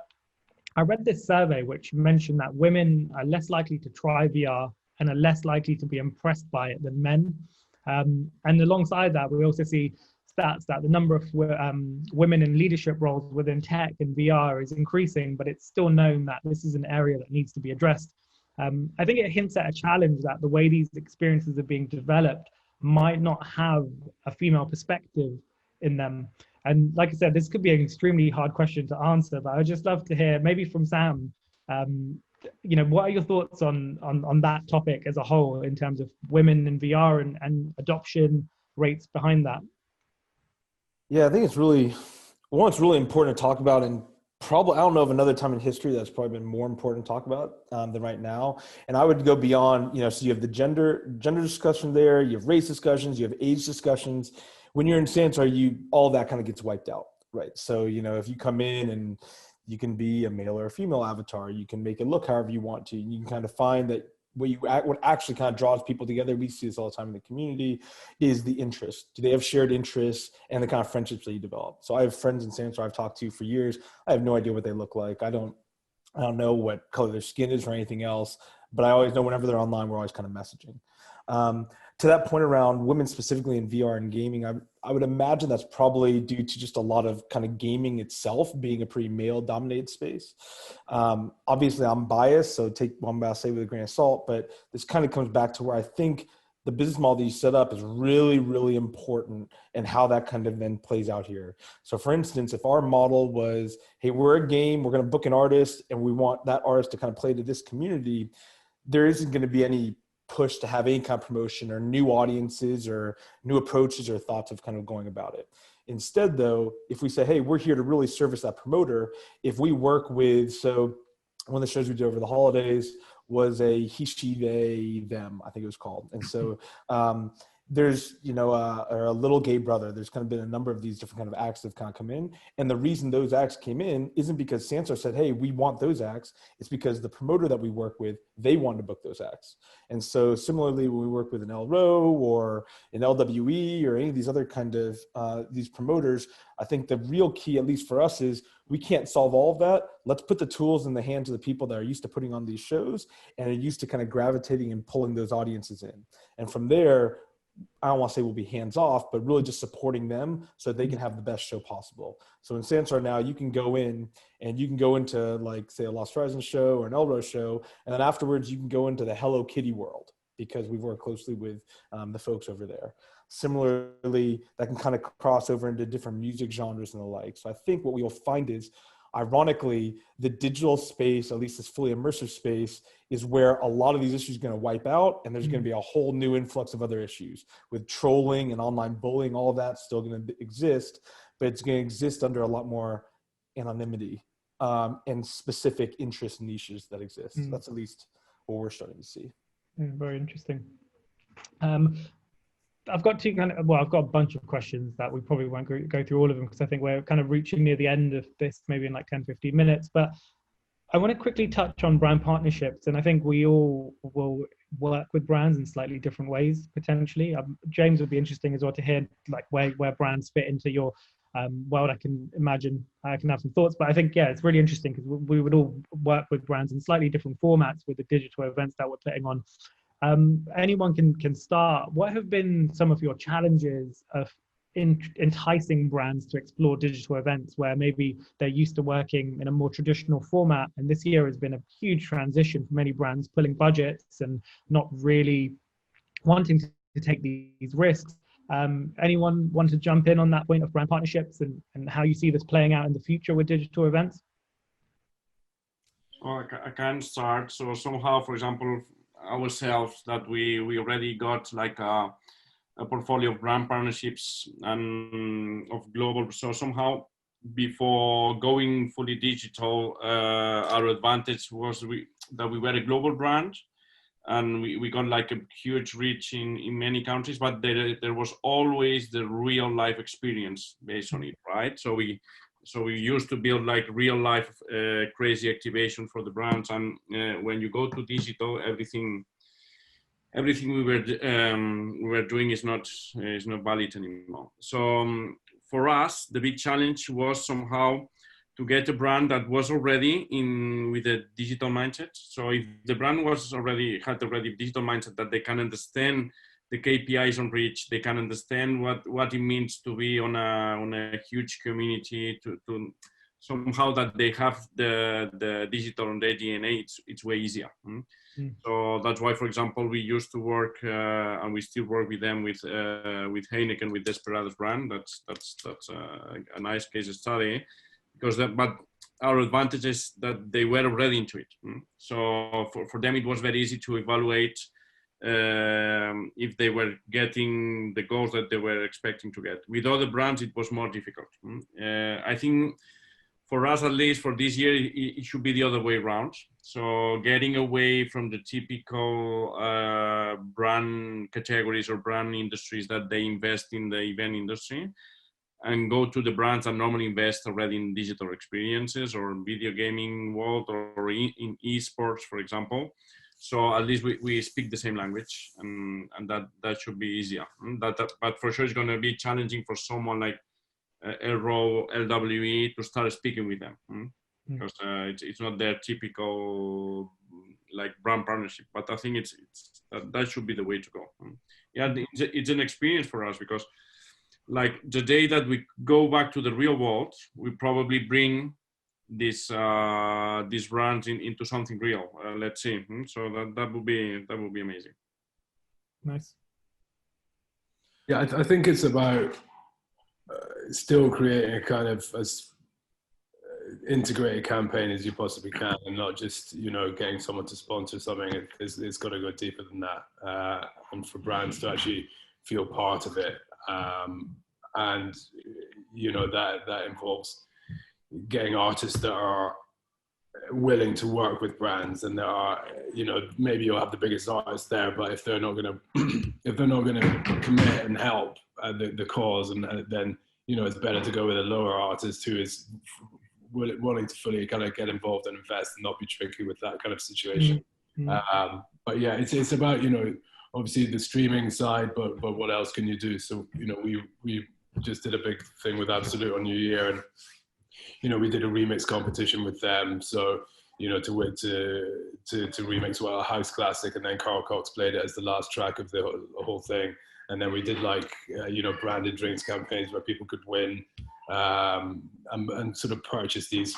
I read this survey which mentioned that women are less likely to try VR and are less likely to be impressed by it than men. And alongside that, we also see stats that the number of women in leadership roles within tech and VR is increasing, but it's still known that this is an area that needs to be addressed. I think it hints at a challenge that the way these experiences are being developed might not have a female perspective in them. And like I said, this could be an extremely hard question to answer, but I'd just love to hear maybe from Sam, you know, what are your thoughts on that topic as a whole in terms of women in VR and adoption rates behind that? Yeah, I think it's really, one, it's really important to talk about, and probably, I don't know of another time in history that's probably been more important to talk about than right now. And I would go beyond, you know, so you have the gender discussion there, you have race discussions, you have age discussions. When you're in Sansar, all that kind of gets wiped out, right? So, you know, if you come in and you can be a male or a female avatar, you can make it look however you want to. And you can kind of find that what actually kind of draws people together, we see this all the time in the community, is the interest. Do they have shared interests and the kind of friendships that you develop? So I have friends in Sansar I've talked to for years. I have no idea what they look like. I don't know what color their skin is or anything else, but I always know whenever they're online, we're always kind of messaging. To that point around women specifically in VR and gaming, I would imagine that's probably due to just a lot of kind of gaming itself being a pretty male-dominated space. Obviously, I'm biased, so take what I'm about to say with a grain of salt, but this kind of comes back to where I think the business model that you set up is really, really important, and how that kind of then plays out here. So for instance, if our model was, hey, we're a game, we're going to book an artist, and we want that artist to kind of play to this community, there isn't going to be any push to have any kind of promotion or new audiences or new approaches or thoughts of kind of going about it. Instead, though, if we say, hey, we're here to really service that promoter, if we work with, so one of the shows we did over the holidays was a he, she, they, them, I think it was called. And so there's, you know, or a little gay brother. There's kind of been a number of these different kind of acts that have kind of come in. And the reason those acts came in isn't because Sansar said, hey, we want those acts. It's because the promoter that we work with, they wanted to book those acts. And so similarly, when we work with an Elrow or an LWE or any of these other kind of these promoters, I think the real key, at least for us, is we can't solve all of that. Let's put the tools in the hands of the people that are used to putting on these shows and are used to kind of gravitating and pulling those audiences in. And from there, I don't want to say we'll be hands off, but really just supporting them so that they can have the best show possible. So in Sansar now, you can go in and you can go into, like, say, a Lost Horizon show or an Elrow show, and then afterwards you can go into the Hello Kitty world because we've worked closely with the folks over there. Similarly, that can kind of cross over into different music genres and the like. So I think what we'll find is ironically, the digital space, at least this fully immersive space, is where a lot of these issues are going to wipe out, and there's going to be a whole new influx of other issues with trolling and online bullying. All of that's still going to exist, but it's going to exist under a lot more anonymity and specific interest niches that exist. That's at least what we're starting to see. Very interesting. I've got I've got a bunch of questions that we probably won't go through all of them, because I think we're kind of reaching near the end of this, maybe in like 10-15 minutes. But I want to quickly touch on brand partnerships, and I think we all will work with brands in slightly different ways potentially. James, would be interesting as well to hear like where brands fit into your world. I can imagine I can have some thoughts, but I think it's really interesting because we would all work with brands in slightly different formats with the digital events that we're putting on. Anyone can start. What have been some of your challenges of enticing brands to explore digital events where maybe they're used to working in a more traditional format? And this year has been a huge transition for many brands, pulling budgets and not really wanting to take these risks. Anyone want to jump in on that point of brand partnerships and how you see this playing out in the future with digital events? Well, I can start. So somehow, for example, ourselves, that we already got like a portfolio of brand partnerships and of global. So somehow, before going fully digital, our advantage was that we were a global brand, and we got like a huge reach in many countries. But there was always the real life experience based on it, right? So we used to build like real life crazy activation for the brands, and when you go to digital, everything we were doing is not valid anymore. So for us, the big challenge was somehow to get a brand that was already with a digital mindset. So if the brand had already digital mindset, that they can understand the KPIs on reach, they can understand what it means to be on a huge community, to somehow that they have the digital on their DNA, it's way easier. So that's why, for example, we used to work and we still work with them with Heineken, with Desperados brand. That's a nice case study, because but our advantage is that they were already into it. So for them, it was very easy to evaluate if they were getting the goals that they were expecting to get. With other brands, it was more difficult. I think for us, at least for this year, it should be the other way around. So getting away from the typical brand categories or brand industries that they invest in the event industry, and go to the brands that normally invest already in digital experiences or video gaming world or in esports, for example. So at least we speak the same language, and that should be easier. But for sure, it's going to be challenging for someone like Elrow, LWE to start speaking with them, because it's not their typical like brand partnership. But I think that should be the way to go. Yeah, it's an experience for us, because like the day that we go back to the real world, we probably bring this brand into something real. Let's see. So that would be amazing. Nice. Yeah, I think it's about still creating a kind of as integrated campaign as you possibly can, and not just getting someone to sponsor something. It's got to go deeper than that, and for brands to actually feel part of it, and that involves getting artists that are willing to work with brands, and there are maybe you'll have the biggest artists there, but if they're not going to commit and help the cause, and then it's better to go with a lower artist who is willing to fully kind of get involved and invest and not be tricky with that kind of situation. But yeah, it's about obviously the streaming side, but what else can you do? So we just did a big thing with Absolute on New Year, and we did a remix competition with them. So to remix a house classic, and then Carl Cox played it as the last track of the whole thing. And then we did like branded drinks campaigns where people could win and sort of purchase these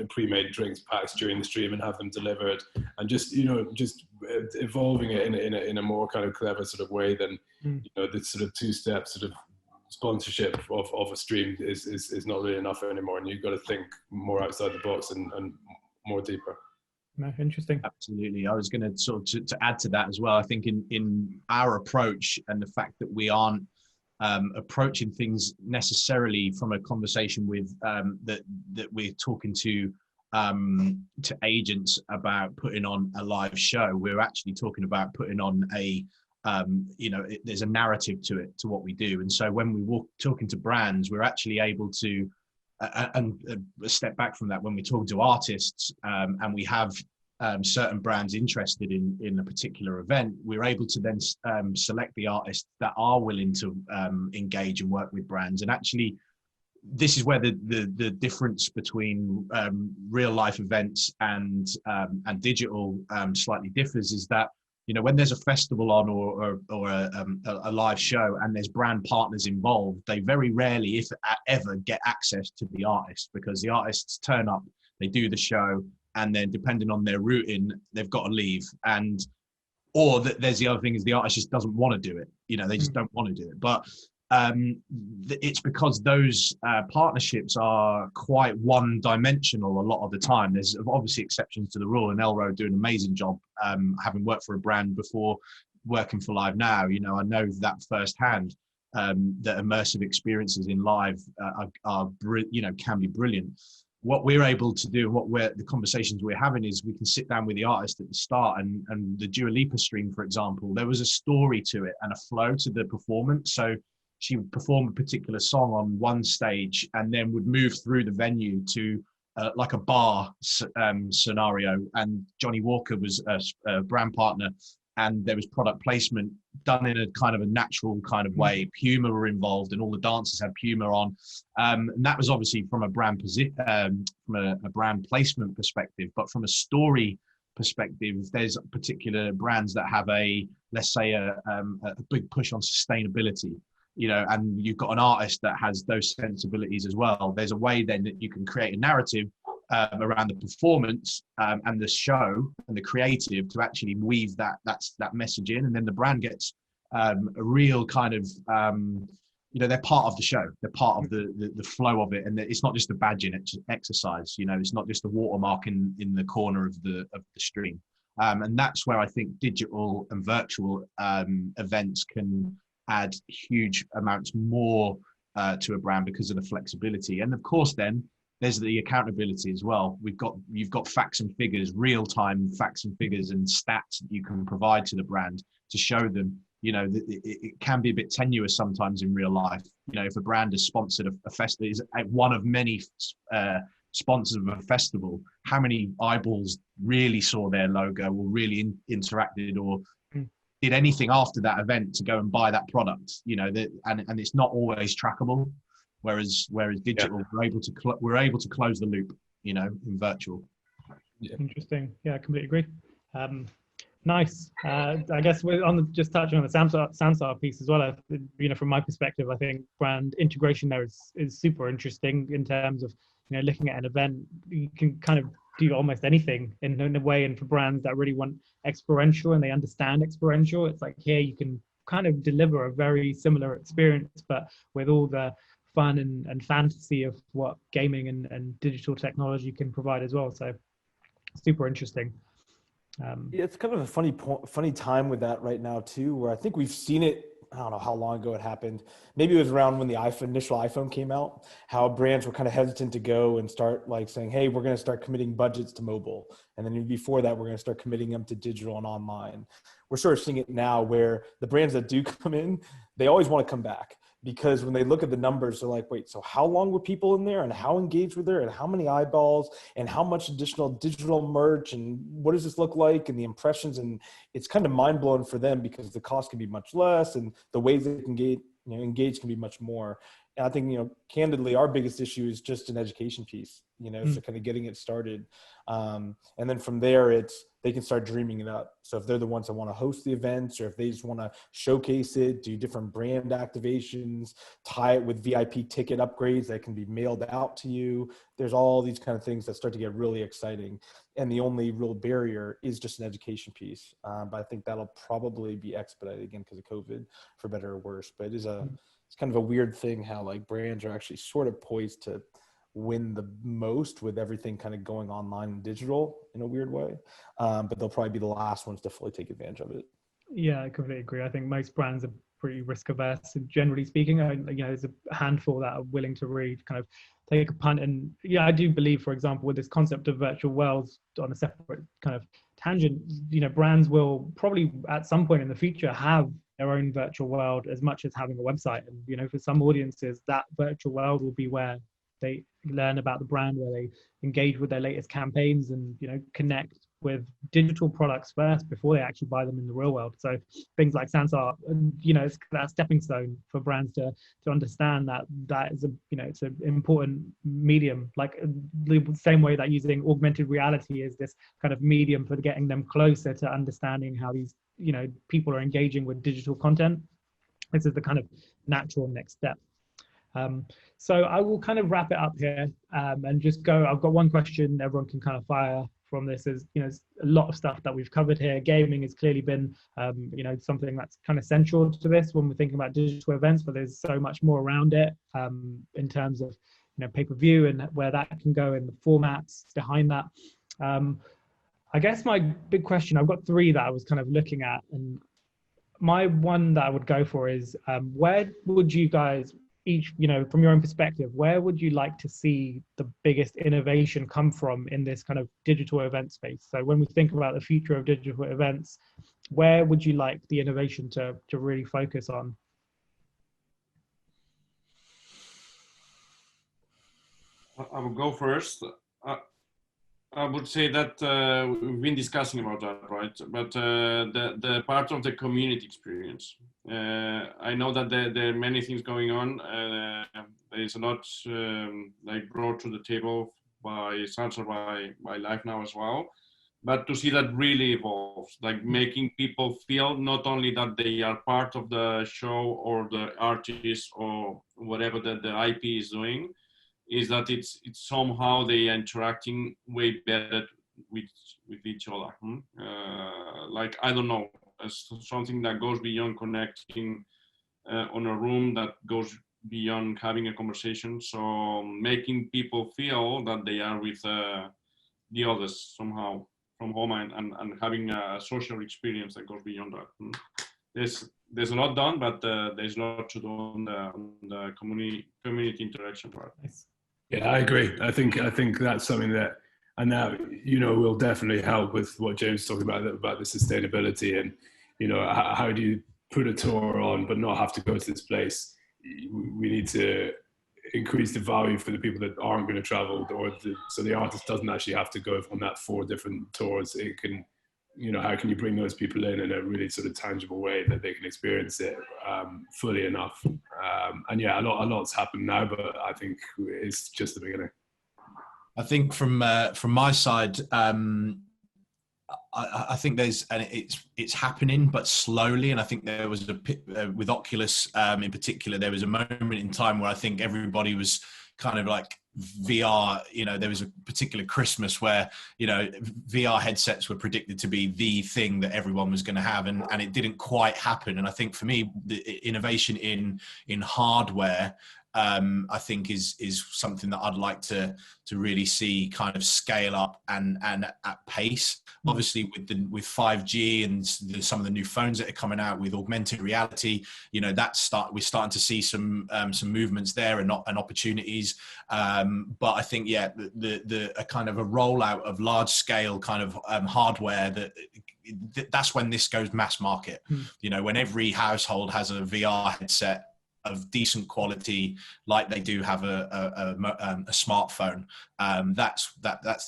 pre-made drinks packs during the stream and have them delivered, and just evolving it in a more kind of clever sort of way than the sort of two-step sort of sponsorship of a stream is not really enough anymore, and you've got to think more outside the box and more deeper. No, interesting. Absolutely. I was going to sort of to add to that as well. I think in our approach and the fact that we aren't approaching things necessarily from a conversation with that we're talking to agents about putting on a live show. We're actually talking about putting on a there's a narrative to it, to what we do. And so when we talking to brands, we're actually able to and a step back from that, when we're talking to artists and we have certain brands interested in a particular event, we're able to then select the artists that are willing to engage and work with brands. And actually, this is where the difference between real life events and digital slightly differs, is that, you know, when there's a festival on or a live show and there's brand partners involved, they very rarely, if ever, get access to the artists, because the artists turn up, they do the show, and then depending on their routing, they've got to leave. Or there's the other thing, is the artist just doesn't want to do it. You know, they just don't want to do it. But it's because those partnerships are quite one-dimensional a lot of the time. There's obviously exceptions to the rule, and Elrow do an amazing job. Having worked for a brand before working for LiveNow, you know, I know that firsthand, that immersive experiences in live can be brilliant. What we're able to do, the conversations we're having, is we can sit down with the artist at the start, and the Dua Lipa stream, for example, there was a story to it and a flow to the performance. So she would perform a particular song on one stage and then would move through the venue to like a bar scenario. And Johnny Walker was a brand partner, and there was product placement done in a kind of a natural kind of way. Puma were involved, and all the dancers had Puma on. And that was obviously from a brand from a brand placement perspective. But from a story perspective, there's particular brands that have let's say a big push on sustainability, you know, and you've got an artist that has those sensibilities as well. There's a way then that you can create a narrative around the performance and the show and the creative to actually weave that message in, and then the brand gets a real kind of they're part of the show, they're part of the flow of it, and it's not just a badging exercise. You know, it's not just a watermark in the corner of the stream, and that's where I think digital and virtual events can add huge amounts more to a brand because of the flexibility. And of course then there's the accountability as well. You've got facts and figures, real-time facts and figures and stats that you can provide to the brand to show them. You know, it can be a bit tenuous sometimes in real life. You know, if a brand has sponsored a festival, is one of many sponsors of a festival, how many eyeballs really saw their logo or really interacted or did anything after that event to go and buy that product? You know, and it's not always trackable. Whereas digital, we're able to close the loop, you know, in virtual. Yeah. Interesting. Yeah, I completely agree. Nice. I guess we're just touching on the Sansar piece as well. You know, from my perspective, I think brand integration there is super interesting in terms of, you know, looking at an event. You can kind of do almost anything in a way, and for brands that really want experiential and they understand experiential, it's like here you can kind of deliver a very similar experience, but with all the fun and fantasy of what gaming and digital technology can provide as well. So super interesting. Yeah, it's kind of a funny time with that right now too, where I think we've seen it. I don't know how long ago it happened. Maybe it was around when the initial iPhone came out, how brands were kind of hesitant to go and start like saying, hey, we're going to start committing budgets to mobile. And then before that, we're going to start committing them to digital and online. We're sort of seeing it now where the brands that do come in, they always want to come back. Because when they look at the numbers, they're like, wait, so how long were people in there and how engaged were there and how many eyeballs and how much additional digital merch and what does this look like and the impressions? And it's kind of mind blowing for them because the cost can be much less and the ways they can engage can be much more. And I think, you know, candidly, our biggest issue is just an education piece, you know, so kind of getting it started. And then from there, they can start dreaming it up. So if they're the ones that want to host the events or if they just want to showcase it, do different brand activations, tie it with VIP ticket upgrades that can be mailed out to you. There's all these kind of things that start to get really exciting. And the only real barrier is just an education piece. But I think that'll probably be expedited again because of COVID, for better or worse. But it is it's kind of a weird thing how like brands are actually sort of poised to win the most with everything kind of going online and digital in a weird way. But they'll probably be the last ones to fully take advantage of it. Yeah, I completely agree. I think most brands are pretty risk averse, generally speaking. There's a handful that are willing to really kind of take a punt. And yeah, I do believe, for example, with this concept of virtual worlds, on a separate kind of tangent, brands will probably at some point in the future have their own virtual world as much as having a website. And for some audiences, that virtual world will be where they learn about the brand, where they engage with their latest campaigns and connect with digital products first before they actually buy them in the real world. So things like Sansar, it's that stepping stone for brands to understand that is it's an important medium, like the same way that using augmented reality is this kind of medium for getting them closer to understanding how these people are engaging with digital content. This is the kind of natural next step. So I will kind of wrap it up here and just go. I've got one question everyone can kind of fire from this. Is there's a lot of stuff that we've covered here. Gaming has clearly been something that's kind of central to this when we're thinking about digital events, but there's so much more around it in terms of pay-per-view and where that can go and the formats behind that. I guess my big question, I've got three that I was kind of looking at, and my one that I would go for is where would you guys each, from your own perspective, where would you like to see the biggest innovation come from in this kind of digital event space? So when we think about the future of digital events, where would you like the innovation to really focus on? I will go first. I would say that we've been discussing about that, right? But the part of the community experience. I know that there are many things going on. There is a lot like brought to the table by Sansar, by LiveNow as well. But to see that really evolve, like making people feel not only that they are part of the show or the artist or whatever that the IP is doing, is that it's somehow they are interacting way better with each other. Like, I don't know, something that goes beyond connecting on a room, that goes beyond having a conversation. So making people feel that they are with the others somehow from home and having a social experience that goes beyond that. There's a lot done, but there's a lot to do on the community interaction part. Nice. Yeah, I agree. I think that's something that, and that will definitely help with what James talked about the sustainability and how do you put a tour on but not have to go to this place. We need to increase the value for the people that aren't going to travel, so the artist doesn't actually have to go on that 4 different tours. It can, how can you bring those people in a really sort of tangible way that they can experience it fully enough? And yeah, a lot's happened now, but I think it's just the beginning. I think from my side, I think it's happening, but slowly. And I think there was with Oculus in particular, there was a moment in time where I think everybody was kind of like VR, there was a particular Christmas where, VR headsets were predicted to be the thing that everyone was going to have. And it didn't quite happen. And I think for me, the innovation in hardware, I think is something that I'd like to really see kind of scale up and at pace. Obviously with 5G and some of the new phones that are coming out with augmented reality, we're starting to see some movements there and opportunities. But I think a kind of a rollout of large scale kind of hardware that's when this goes mass market. When every household has a VR headset of decent quality, like they do have a smartphone. That's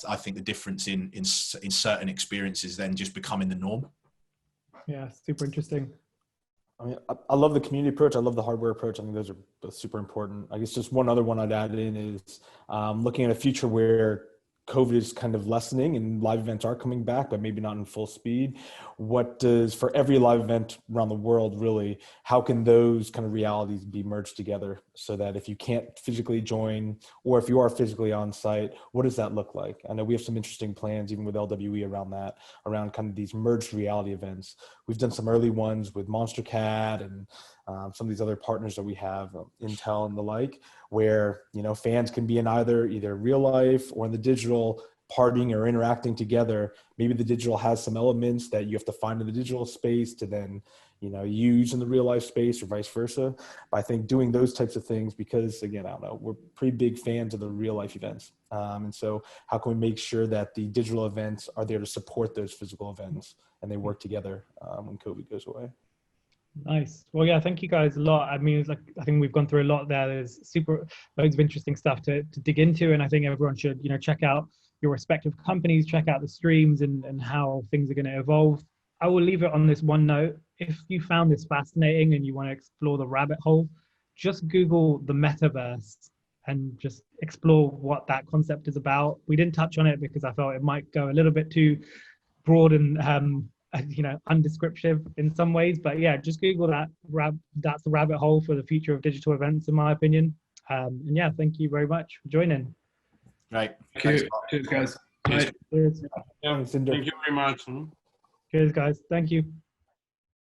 I think the difference in certain experiences then just becoming the norm. Yeah, super interesting. I mean, I love the community approach. I love the hardware approach. I think those are both super important. I guess just one other one I'd add in is looking at a future where COVID is kind of lessening and live events are coming back, but maybe not in full speed. What does, for every live event around the world, really, how can those kind of realities be merged together so that if you can't physically join, or if you are physically on site, what does that look like? I know we have some interesting plans, even with LWE around that, around kind of these merged reality events. We've done some early ones with Monster Cat and some of these other partners that we have, Intel and the like, where, you know, fans can be in either real life or in the digital, partying or interacting together. Maybe the digital has some elements that you have to find in the digital space to then, you know, use in the real life space or vice versa. But I think doing those types of things, because again, I don't know, we're pretty big fans of the real life events. And so how can we make sure that the digital events are there to support those physical events and they work together when COVID goes away? Nice. Well, yeah, thank you guys a lot. I mean, it's like, I think we've gone through a lot there. There's loads of interesting stuff to dig into. And I think everyone should, you know, check out your respective companies, check out the streams and how things are going to evolve. I will leave it on this one note. If you found this fascinating and you want to explore the rabbit hole, just Google the metaverse and just explore what that concept is about. We didn't touch on it because I felt it might go a little bit too broad and you know, undescriptive in some ways, but yeah, just Google that. That's the rabbit hole for the future of digital events, in my opinion. And yeah, thank you very much for joining. Right. Cheers, guys. Cheers. Yeah, thank you very much. Cheers, guys. Thank you.